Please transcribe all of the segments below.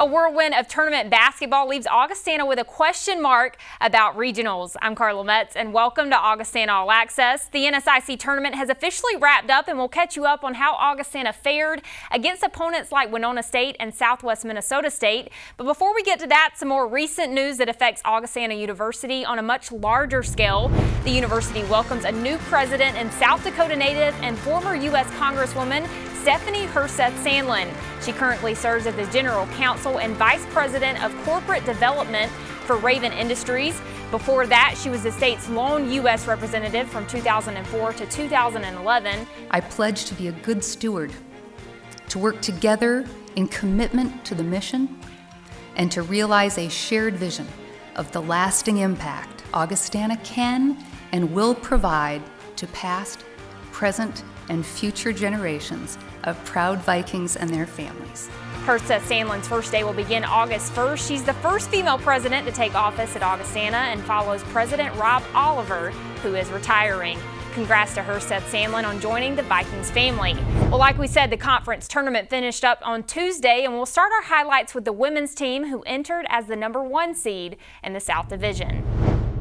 A whirlwind of tournament basketball leaves Augustana with a question mark about regionals. I'm Carla Metz and welcome to Augustana All Access. The NSIC tournament has officially wrapped up and we'll catch you up on how Augustana fared against opponents like Winona State and Southwest Minnesota State. But before we get to that, some more recent news that affects Augustana University on a much larger scale. The university welcomes a new president and South Dakota native and former U.S. Congresswoman Stephanie Herseth Sandlin. She currently serves as the General Counsel and Vice President of Corporate Development for Raven Industries. Before that, she was the state's lone U.S. representative from 2004 to 2011. I pledge to be a good steward, to work together in commitment to the mission, and to realize a shared vision of the lasting impact Augustana can and will provide to past, present, and future generations of proud Vikings and their families. Herseth Sandlin's first day will begin August 1st. She's the first female president to take office at Augustana and follows President Rob Oliver, who is retiring. Congrats to Herseth Sandlin on joining the Vikings family. Well, like we said, the conference tournament finished up on Tuesday, and we'll start our highlights with the women's team who entered as the #1 seed in the South Division.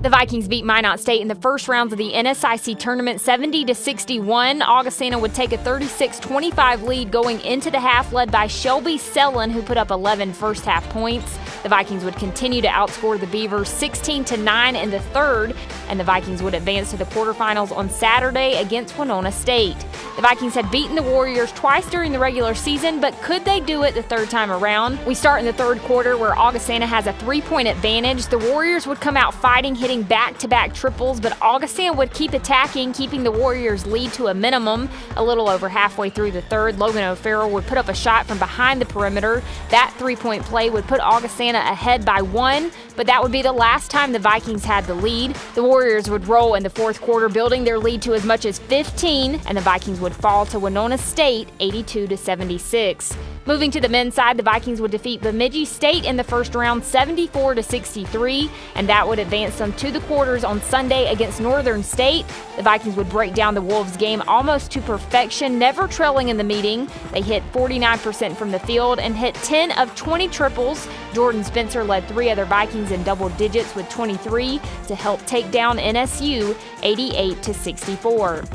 The Vikings beat Minot State in the first rounds of the NSIC tournament 70-61. Augustana would take a 36-25 lead going into the half, led by Shelby Sellon, who put up 11 first-half points. The Vikings would continue to outscore the Beavers 16-9 in the third, and the Vikings would advance to the quarterfinals on Saturday against Winona State. The Vikings had beaten the Warriors twice during the regular season, but could they do it the third time around? We start in the third quarter where Augustana has a 3-point advantage. The Warriors would come out fighting, hitting back-to-back triples, but Augustana would keep attacking, keeping the Warriors' lead to a minimum. A little over halfway through the third, Logan O'Farrell would put up a shot from behind the perimeter. That 3-point play would put Augustana ahead by 1, but that would be the last time the Vikings had the lead. The Warriors would roll in the fourth quarter, building their lead to as much as 15, and the Vikings would fall to Winona State 82-76. Moving to the men's side, the Vikings would defeat Bemidji State in the first round 74-63, and that would advance them to the quarters on Sunday against Northern State. The Vikings would break down the Wolves game almost to perfection, never trailing in the meeting. They hit 49% from the field and hit 10 of 20 triples. Jordan Spencer led 3 other Vikings in double digits with 23 to help take down NSU 88-64.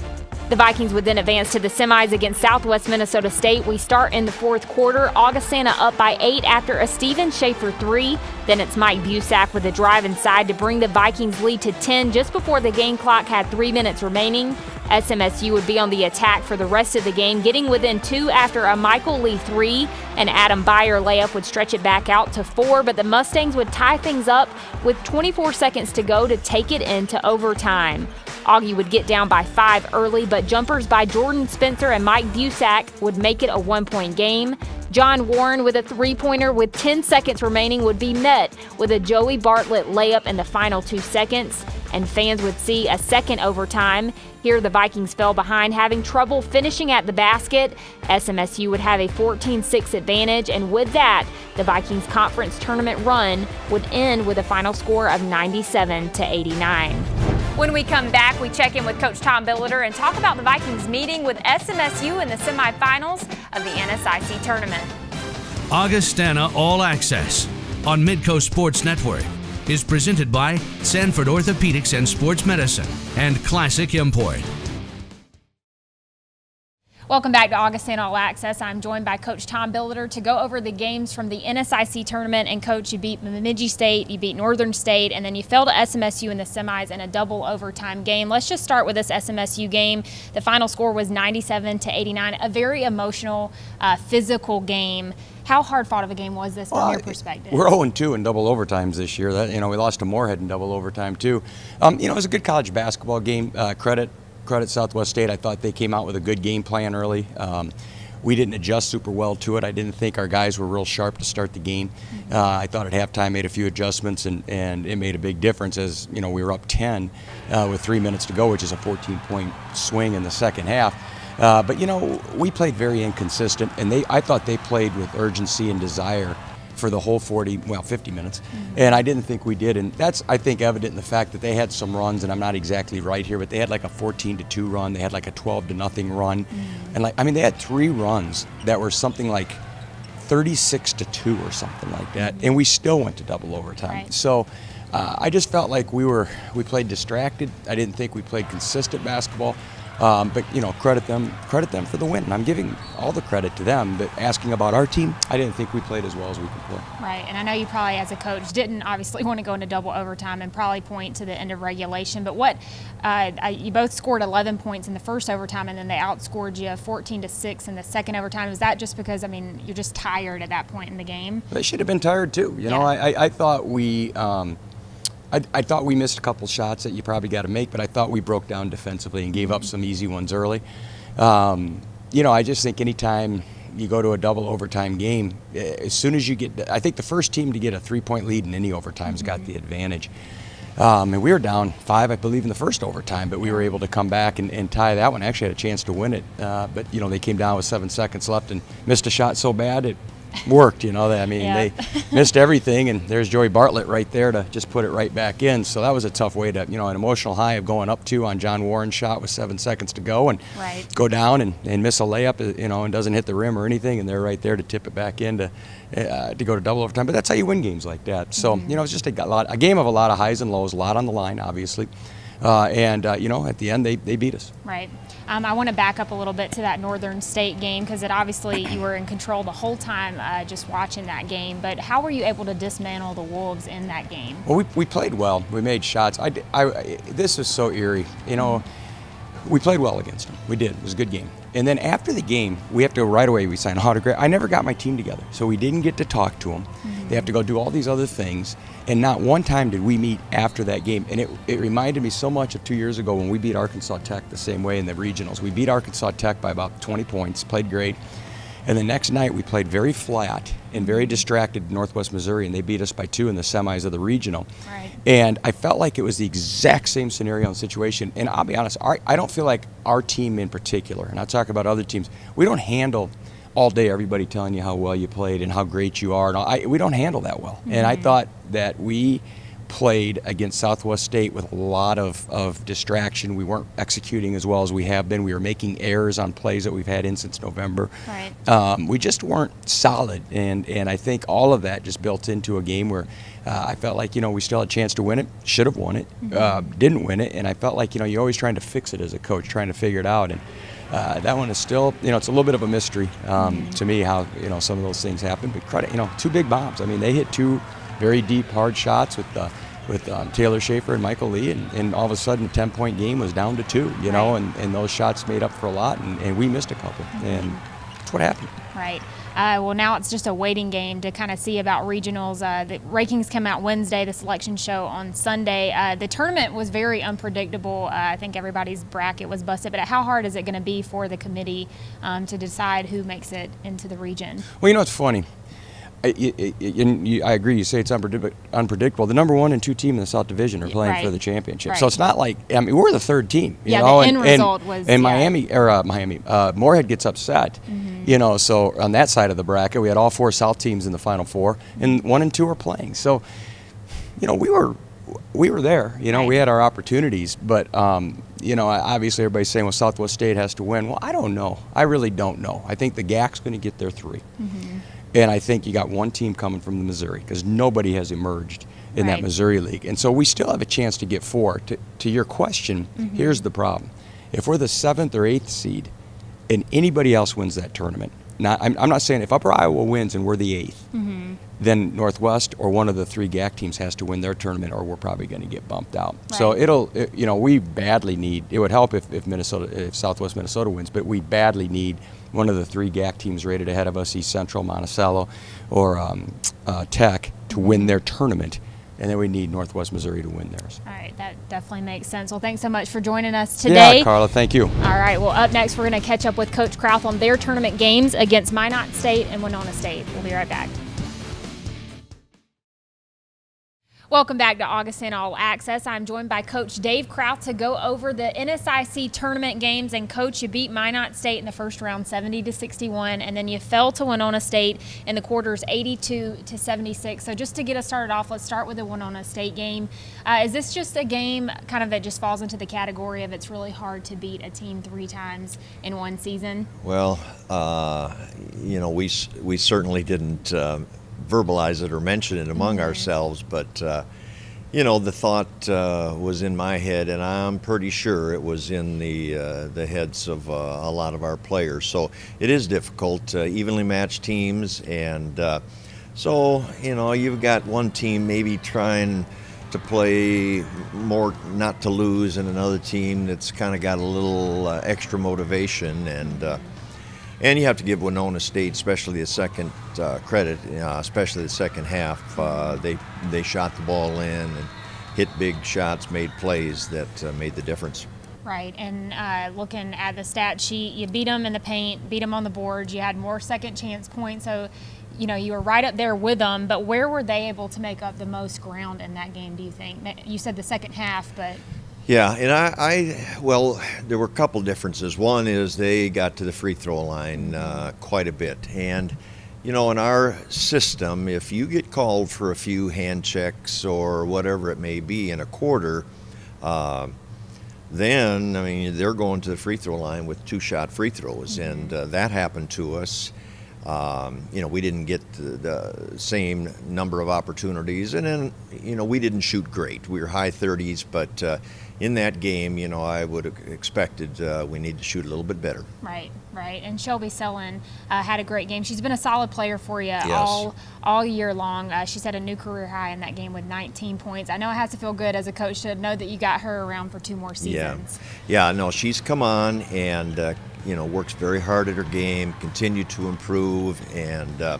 The Vikings would then advance to the semis against Southwest Minnesota State. We start in the fourth quarter. Augustana up by 8 after a Steven Schaefer 3. Then it's Mike Busack with a drive inside to bring the Vikings lead to 10 just before the game clock had 3 minutes remaining. SMSU would be on the attack for the rest of the game, getting within 2 after a Michael Lee 3. An Adam Byer layup would stretch it back out to 4, but the Mustangs would tie things up with 24 seconds to go to take it into overtime. Augie would get down by 5 early, but jumpers by Jordan Spencer and Mike Busack would make it a 1-point game. John Warren with a 3-pointer with 10 seconds remaining would be met with a Joey Bartlett layup in the final 2 seconds, and fans would see a second overtime. Here the Vikings fell behind, having trouble finishing at the basket. SMSU would have a 14-6 advantage, and with that, the Vikings conference tournament run would end with a final score of 97-89. When we come back, we check in with Coach Tom Billeter and talk about the Vikings meeting with SMSU in the semifinals of the NSIC tournament. Augustana All Access on Midco Sports Network is presented by Sanford Orthopedics and Sports Medicine and Classic Import. Welcome back to Augustana All Access. I'm joined by Coach Tom Billeter to go over the games from the NSIC tournament. And Coach, you beat Bemidji State, you beat Northern State, and then you fell to SMSU in the semis in a double overtime game. Let's just start with this SMSU game. The final score was 97-89, a very emotional, physical game. How hard fought of a game was this from your perspective? We're 0-2 in double overtimes this year. We lost to Moorhead in double overtime too. It was a good college basketball game. Credit Southwest State. I thought they came out with a good game plan early. We didn't adjust super well to it. I didn't think our guys were real sharp to start the game. I thought at halftime made a few adjustments, and it made a big difference as we were up 10 with 3 minutes to go, which is a 14-point swing in the second half. But we played very inconsistent, and I thought they played with urgency and desire for the whole 50 minutes. And I didn't think we did. And that's, I think, evident in the fact that they had some runs, and I'm not exactly right here, but they had like a 14-2 run. They had like a 12-0 run. And they had 3 runs that were something like 36-2 or something like that, and we still went to double overtime. Right. So I just felt like we played distracted. I didn't think we played consistent basketball. But credit them for the win. And I'm giving all the credit to them. But asking about our team, I didn't think we played as well as we could play. Right, and I know you probably, as a coach, didn't obviously want to go into double overtime and probably point to the end of regulation. But you both scored 11 points in the first overtime, and then they outscored you 14-6 in the second overtime. Was that just because you're just tired at that point in the game? They should have been tired too. I thought we. I thought we missed a couple shots that you probably got to make, but I thought we broke down defensively and gave up some easy ones early. I just think anytime you go to a double overtime game, as soon as you get, I think the first team to get a 3-point lead in any overtime's got the advantage. And we were down 5, I believe, in the first overtime, but we were able to come back and tie that one. Actually had a chance to win it, but they came down with 7 seconds left and missed a shot so bad it worked. They missed everything, and there's Joey Bartlett right there to just put it right back in. So that was a tough way to, an emotional high of going up 2 on John Warren's shot with 7 seconds to go and go down and miss a layup, and doesn't hit the rim or anything, and they're right there to tip it back in to go to double overtime. But that's how you win games like that. So, it's just a game of a lot of highs and lows, a lot on the line, obviously. At the end, they beat us. Right. I want to back up a little bit to that Northern State game, because obviously you were in control the whole time just watching that game. But how were you able to dismantle the Wolves in that game? Well, we played well. We made shots. This is so eerie. We played well against them. We did. It was a good game. And then after the game, we have to right away, we sign autograph. I never got my team together, so we didn't get to talk to them. They have to go do all these other things. And not one time did we meet after that game. And it reminded me so much of 2 years ago when we beat Arkansas Tech the same way in the regionals. We beat Arkansas Tech by about 20 points, played great. And the next night we played very flat and very distracted in Northwest Missouri, and they beat us by 2 in the semis of the regional. Right. And I felt like it was the exact same scenario and situation. And I'll be honest, I don't feel like our team in particular, and I'll talk about other teams, we don't handle all day everybody telling you how well you played and how great you are. And we don't handle that well. And I thought that we played against Southwest State with a lot of distraction. We weren't executing as well as we have been. We were making errors on plays that we've had in since November. Right. We just weren't solid, and I think all of that just built into a game where I felt like we still had a chance to win it, should have won it, didn't win it, and I felt like you're always trying to fix it as a coach, trying to figure it out. And that one is still, it's a little bit of a mystery to me how some of those things happen. But credit, 2 big bombs. I mean, they hit 2 very deep, hard shots with Taylor Schaefer and Michael Lee, and all of a sudden a 10-point game was down to 2, and those shots made up for a lot, and we missed a couple, and that's what happened. Right. Well, now it's just a waiting game to kind of see about regionals. The rankings come out Wednesday, the selection show on Sunday. The tournament was very unpredictable. I think everybody's bracket was busted, but how hard is it going to be for the committee to decide who makes it into the region? Well, it's funny. I agree. You say it's unpredictable. The number 1 and 2 team in the South Division are playing for the championship, so it's not like we're the 3rd team. The end result was Moorhead gets upset. So on that side of the bracket, we had all 4 South teams in the Final Four, and 1 and 2 are playing. So, we were there. We had our opportunities, but obviously everybody's saying, well, Southwest State has to win. Well, I don't know. I really don't know. I think the GAC's going to get their 3. And I think you got 1 team coming from the Missouri, because nobody has emerged in that Missouri league. And so we still have a chance to get 4. To your question, here's the problem. If we're the 7th or 8th seed and anybody else wins that tournament, I'm not saying if Upper Iowa wins and we're the 8th, then Northwest or one of the 3 GAC teams has to win their tournament, or we're probably going to get bumped out. Right. So we badly need, it would help if Southwest Minnesota wins, but we badly need one of the 3 GAC teams rated ahead of us, East Central, Monticello, or Tech, to win their tournament. And then we need Northwest Missouri to win theirs. All right, that definitely makes sense. Well, thanks so much for joining us today. Yeah, Carla, thank you. All right, well, up next, we're going to catch up with Coach KRAUTH on their tournament games against Minot State and Winona State. We'll be right back. Welcome back to Augustana All Access. I'm joined by Coach Dave KRAUTH to go over the NSIC tournament games. And Coach, you beat Minot State in the first round 70-61, and then you fell to Winona State in the quarters 82-76. So just to get us started off, let's start with the Winona State game. Is this just a game kind of that just falls into the category of it's really hard to beat a team 3 times in one season? Well, we certainly didn't verbalize it or mention it among ourselves, but the thought was in my head, and I'm pretty sure it was in the heads of a lot of our players. So it is difficult, evenly matched teams, and so you've got one team maybe trying to play more not to lose, and another team that's kind of got a little extra motivation, and you have to give Winona State, especially the second credit, especially the second half. They shot the ball in and hit big shots, made plays that made the difference. Right, and looking at the stat sheet, you beat them in the paint, beat them on the boards, you had more second chance points, so you were right up there with them, but where were they able to make up the most ground in that game, do you think? You said the second half, but... Yeah, and well, there were a couple differences. One is they got to the free throw line quite a bit. And, in our system, if you get called for a few hand checks or whatever it may be in a quarter, then, they're going to the free throw line with 2-shot free throws. And that happened to us. We didn't get the same number of opportunities. And then, we didn't shoot great. We were high 30s, but... in that game, I would have expected we need to shoot a little bit better. Right. And Shelby Sellen had a great game. She's been a solid player for you yes. all year long. She set a new career high in that game with 19 points. I know it has to feel good as a coach to know that you got her around for 2 more seasons. Yeah. No, she's come on and works very hard at her game, continued to improve, and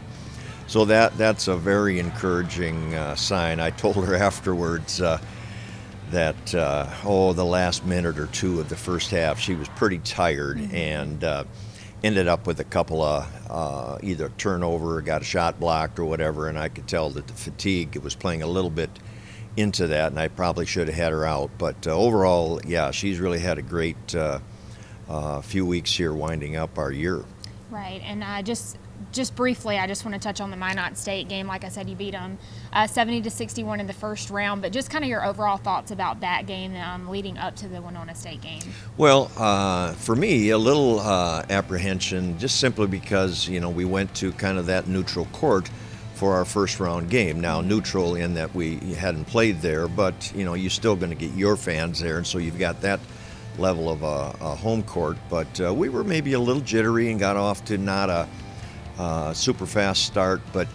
so that's a very encouraging sign. I told her afterwards. That the last minute or two of the first half, she was pretty tired and ended up with a couple of either turnover or got a shot blocked or whatever, and I could tell that the fatigue was playing a little bit into that, and I probably should have had her out. But overall, yeah, she's really had a great few weeks here winding up our year. Right, and just briefly, I just want to touch on the Minot State game. Like I said, you beat them 70-61 in the first round, but just kind of your overall thoughts about that game leading up to the Winona State game. Well, for me, a little apprehension, just simply because, we went to kind of that neutral court for our first round game. Now, neutral in that we hadn't played there, but, you're still going to get your fans there, and so you've got that level of a home court. But we were maybe a little jittery and got off to not a super fast start, but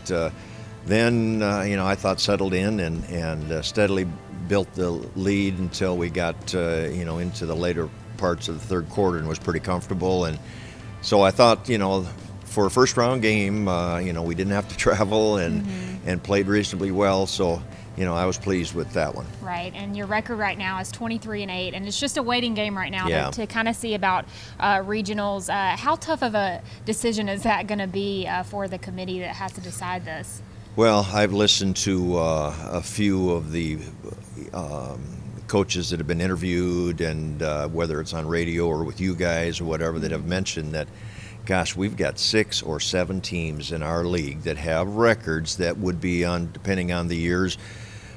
then I thought settled in and steadily built the lead until we got into the later parts of the third quarter and was pretty comfortable. And so I thought for a first round game we didn't have to travel and played reasonably well, so I was pleased with that one. Right, and your record right now is 23-8, and it's just a waiting game right now yeah. to kind of see about regionals. How tough of a decision is that going to be for the committee that has to decide this? Well, I've listened to a few of the coaches that have been interviewed, and whether it's on radio or with you guys or whatever, that have mentioned that, gosh, we've got 6 or 7 teams in our league that have records that would be, depending on the years,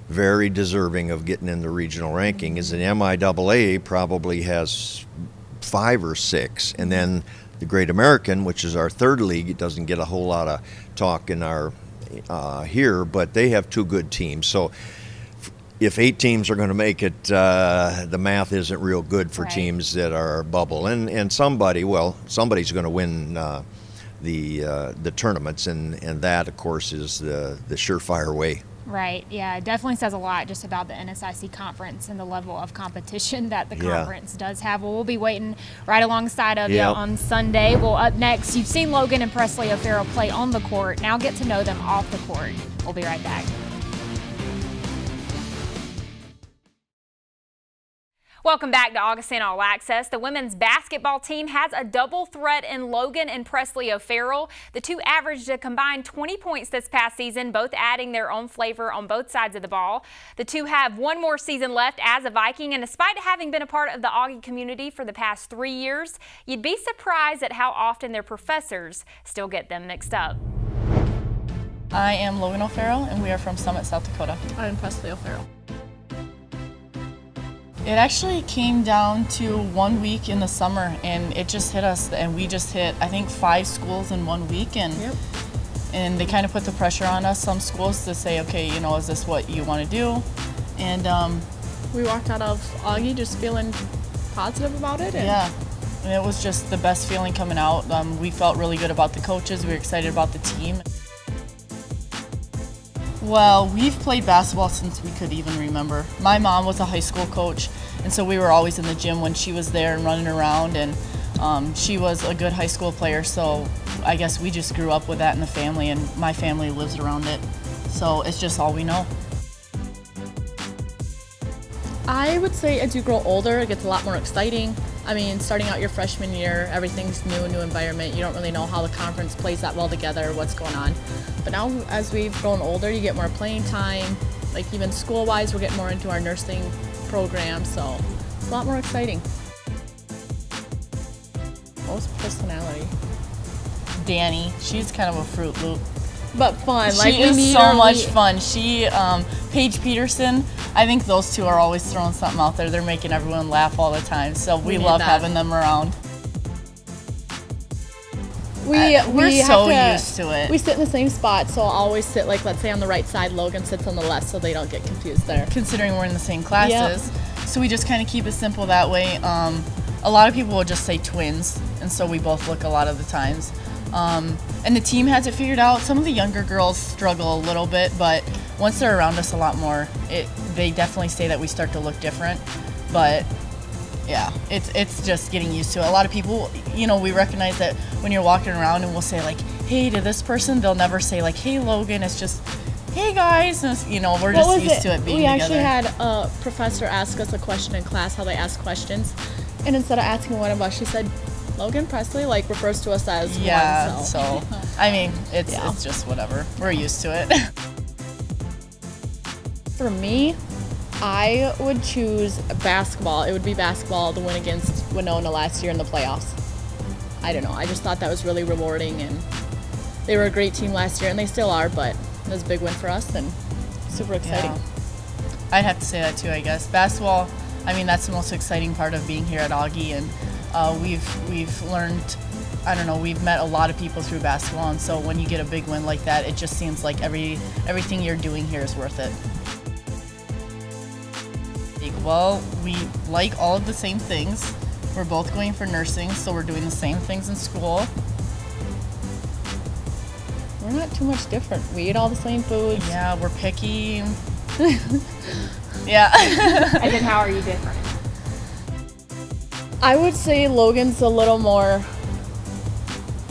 very deserving of getting in the regional ranking. As an MIAA probably has 5 or 6, and then the Great American, which is our third league, it doesn't get a whole lot of talk in our here, but they have 2 good teams. So if 8 teams are going to make it, the math isn't real good for right. teams that are bubble. And somebody's going to win the tournaments, and that, of course, is the surefire way. Right, yeah, it definitely says a lot just about the NSIC conference and the level of competition that the conference does have. Well, we'll be waiting right alongside of you on Sunday. Well, up next, you've seen Logan and Presley O'Farrell play on the court. Now get to know them off the court. We'll be right back. Welcome back to Augustana All Access. The women's basketball team has a double threat in Logan and Presley O'Farrell. The two averaged a combined 20 points this past season, both adding their own flavor on both sides of the ball. The two have one more season left as a Viking, and despite having been a part of the Augie community for the past 3 years, you'd be surprised at how often their professors still get them mixed up. I am Logan O'Farrell, and we are from Summit, South Dakota. I'm Presley O'Farrell. It actually came down to 1 week in the summer, and it just hit us, and we just hit, I think, 5 schools in 1 week, and they kind of put the pressure on us, some schools, to say, okay, you know, is this what you want to do? And we walked out of Augie just feeling positive about it. Yeah, and it was just the best feeling coming out. We felt really good about the coaches. We were excited about the team. Well, we've played basketball since we could even remember. My mom was a high school coach, and so we were always in the gym when she was there and running around, and she was a good high school player, so I guess we just grew up with that in the family, and my family lives around it, so it's just all we know. I would say as you grow older, it gets a lot more exciting. I mean, starting out your freshman year, everything's new environment. You don't really know how the conference plays that well together, what's going on. But now, as we've grown older, you get more playing time. Like even school-wise, we're getting more into our nursing program, so it's a lot more exciting. Most personality. Danny, she's kind of a Fruit Loop. But fun. She is so much fun. She, Paige Peterson, I think those two are always throwing something out there. They're making everyone laugh all the time, so we love having them around. We're so used to it. We sit in the same spot, so I'll always sit, like, let's say on the right side, Logan sits on the left, so they don't get confused there. Considering we're in the same classes, so we just kind of keep it simple that way. A lot of people will just say twins, and so we both look a lot of the times. And the team has it figured out. Some of the younger girls struggle a little bit, but once they're around us a lot more, they definitely say that we start to look different. But yeah, it's just getting used to it. A lot of people, you know, we recognize that when you're walking around and we'll say like, hey to this person, they'll never say like, hey Logan, it's just, hey guys, and you know, we're just used to it being together. We actually had a professor ask us a question in class, how they ask questions, and instead of asking one of us, she said, Logan, Presley, like refers to us as one. So I mean, it's just whatever. We're used to it. For me, I would choose basketball. It would be basketball to win against Winona last year in the playoffs. I don't know. I just thought that was really rewarding, and they were a great team last year, and they still are, but it was a big win for us and super exciting. Yeah. I'd have to say that too, I guess. Basketball, I mean, that's the most exciting part of being here at Augie, and we've learned, I don't know, we've met a lot of people through basketball, and so when you get a big win like that, it just seems like everything you're doing here is worth it. Well, we like all of the same things. We're both going for nursing, so we're doing the same things in school. We're not too much different. We eat all the same foods. Yeah, we're picky. Yeah. And then how are you different? I would say Logan's a little more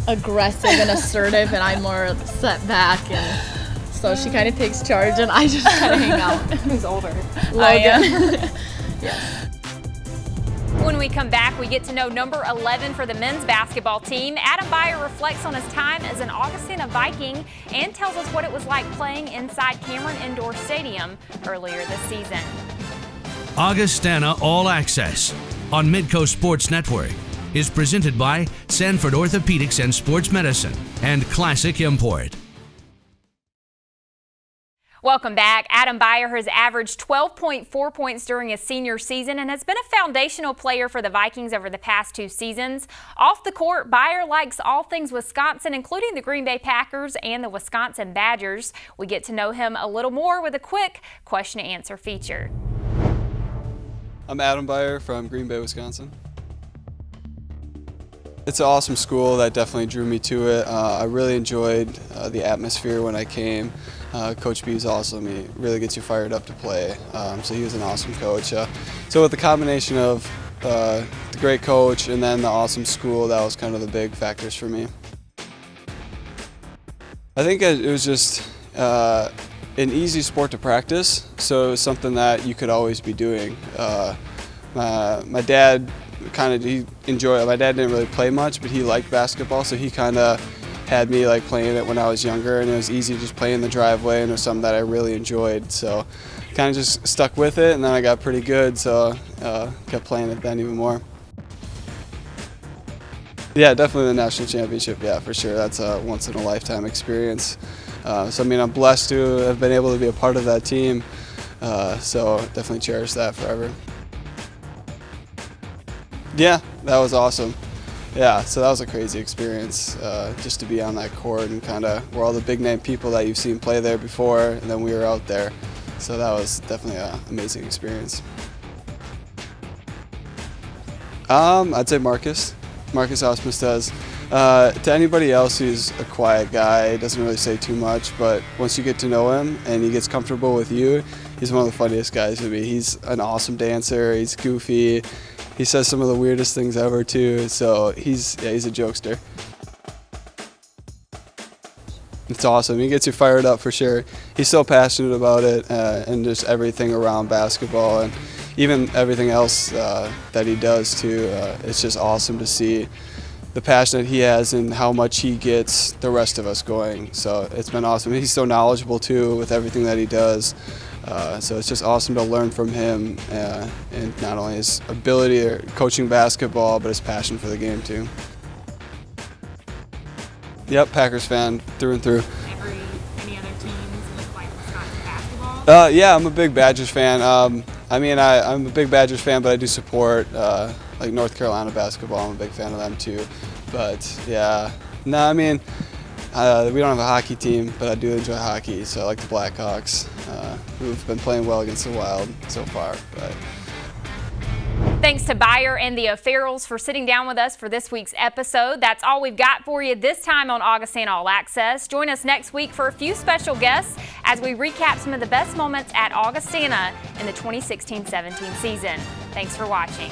aggressive and assertive, and I'm more set back, and so she kind of takes charge, and I just kind of hang out. Who's older? Logan. Yes. When we come back, we get to know number 11 for the men's basketball team. Adam Beyer reflects on his time as an Augustana Viking and tells us what it was like playing inside Cameron Indoor Stadium earlier this season. Augustana All Access on Midco Sports Network is presented by Sanford Orthopedics and Sports Medicine and Classic Import. Welcome back. Adam Beyer has averaged 12.4 points during his senior season and has been a foundational player for the Vikings over the past 2 seasons. Off the court, Beyer likes all things Wisconsin, including the Green Bay Packers and the Wisconsin Badgers. We get to know him a little more with a quick question and answer feature. I'm Adam Beyer from Green Bay, Wisconsin. It's an awesome school that definitely drew me to it. I really enjoyed the atmosphere when I came. Coach B is awesome. He really gets you fired up to play. So he was an awesome coach. So with the combination of the great coach and then the awesome school, that was kind of the big factors for me. I think it was just an easy sport to practice, so it was something that you could always be doing. My dad my dad didn't really play much, but he liked basketball, so he kind of had me like playing it when I was younger, and it was easy to just play in the driveway, and it was something that I really enjoyed. So kind of just stuck with it, and then I got pretty good, so kept playing it then even more. Yeah, definitely the national championship, yeah, for sure. That's a once-in-a-lifetime experience. So, I mean, I'm blessed to have been able to be a part of that team, so definitely cherish that forever. Yeah, that was awesome. Yeah, so that was a crazy experience, just to be on that court and kind of where all the big-name people that you've seen play there before, and then we were out there. So that was definitely an amazing experience. I'd say Marcus Ausmus does. To anybody else who's a quiet guy, doesn't really say too much, but once you get to know him and he gets comfortable with you, he's one of the funniest guys to me. He's an awesome dancer, he's goofy, he says some of the weirdest things ever too, so he's a jokester. It's awesome, he gets you fired up for sure. He's so passionate about it and just everything around basketball and even everything else that he does too. It's just awesome to see the passion that he has and how much he gets the rest of us going. So it's been awesome. He's so knowledgeable too with everything that he does. So it's just awesome to learn from him and not only his ability or coaching basketball, but his passion for the game too. Yep, Packers fan through and through. Any other teams like Wisconsin basketball? Yeah, I'm a big Badgers fan. I'm a big Badgers fan, but I do support like North Carolina basketball. I'm a big fan of them too. But yeah, we don't have a hockey team, but I do enjoy hockey. So I like the Blackhawks, who've been playing well against the Wild so far. But Thanks to Bayer and the O'Farrells for sitting down with us for this week's episode. That's all we've got for you this time on Augustana All Access. Join us next week for a few special guests as we recap some of the best moments at Augustana in the 2016-17 season. Thanks for watching.